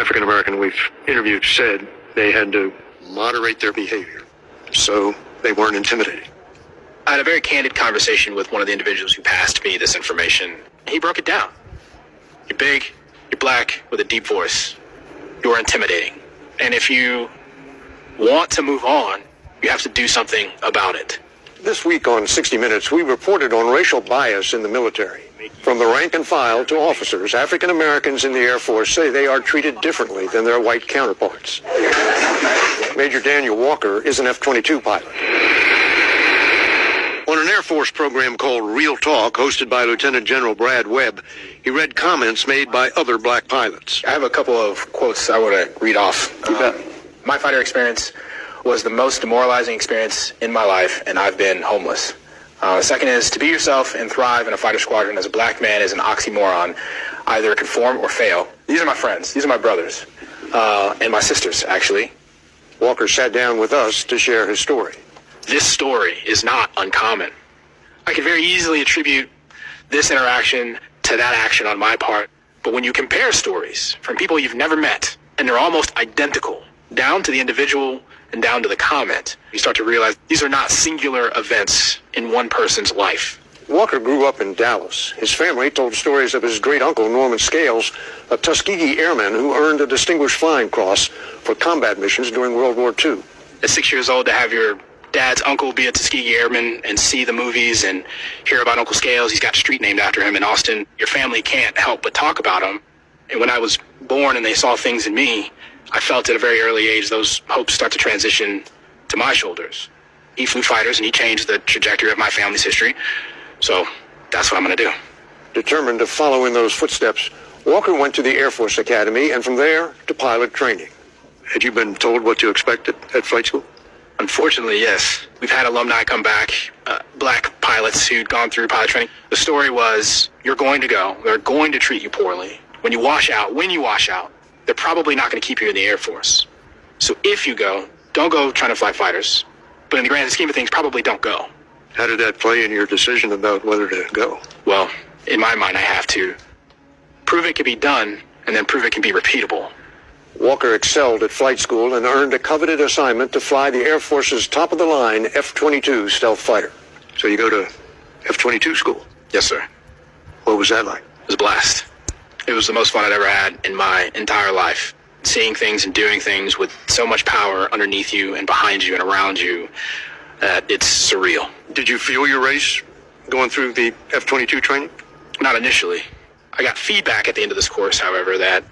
African American we've interviewed said they had to moderate their behavior, so they weren't intimidating. I had a very candid conversation with one of the individuals who passed me this information. He broke it down. You're big, you're black, with a deep voice. You're intimidating. And if you want to move on, you have to do something about it. This week on 60 Minutes, we reported on racial bias in the military. From the rank and file to officers, African Americans in the Air Force say they are treated differently than their white counterparts. Major Daniel Walker is an F-22 pilot. On an Air Force program called Real Talk, hosted by Lieutenant General Brad Webb, he read comments made by other black pilots. I have a couple of quotes I want to read off. My fighter experience was the most demoralizing experience in my life, and I've been homeless. The second is, to be yourself and thrive in a fighter squadron as a black man is an oxymoron. Either conform or fail. These are my friends. These are my brothers. And my sisters, actually. Walker sat down with us to share his story. This story is not uncommon. I could very easily attribute this interaction to that action on my part. But when you compare stories from people you've never met, and they're almost identical, down to the individual and down to the comment, you start to realize these are not singular events in one person's life. Walker grew up in Dallas. His family told stories of his great-uncle, Norman Scales, a Tuskegee airman who earned a Distinguished Flying Cross for combat missions during World War II. At 6 years old, to have your dad's uncle be a Tuskegee airman and see the movies and hear about Uncle Scales, he's got a street named after him in Austin, your family can't help but talk about him. And when I was born and they saw things in me, I felt at a very early age those hopes start to transition to my shoulders. He flew fighters and he changed the trajectory of my family's history. So that's what I'm going to do. Determined to follow in those footsteps, Walker went to the Air Force Academy and from there to pilot training. Had you been told what to expect at flight school? Unfortunately, yes. We've had alumni come back, black pilots who'd gone through pilot training. The story was, you're going to go. They're going to treat you poorly. When you wash out, they're probably not going to keep you in the Air Force. So if you go, don't go trying to fly fighters. But in the grand scheme of things, probably don't go. How did that play in your decision about whether to go? Well, in my mind, I have to prove it can be done and then prove it can be repeatable. Walker excelled at flight school and earned a coveted assignment to fly the Air Force's top-of-the-line F-22 stealth fighter. So you go to F-22 school? Yes, sir. What was that like? It was a blast. It was the most fun I'd ever had in my entire life. Seeing things and doing things with so much power underneath you and behind you and around you, it's surreal. Did you feel your race going through the F-22 training? Not initially. I got feedback at the end of this course, however, that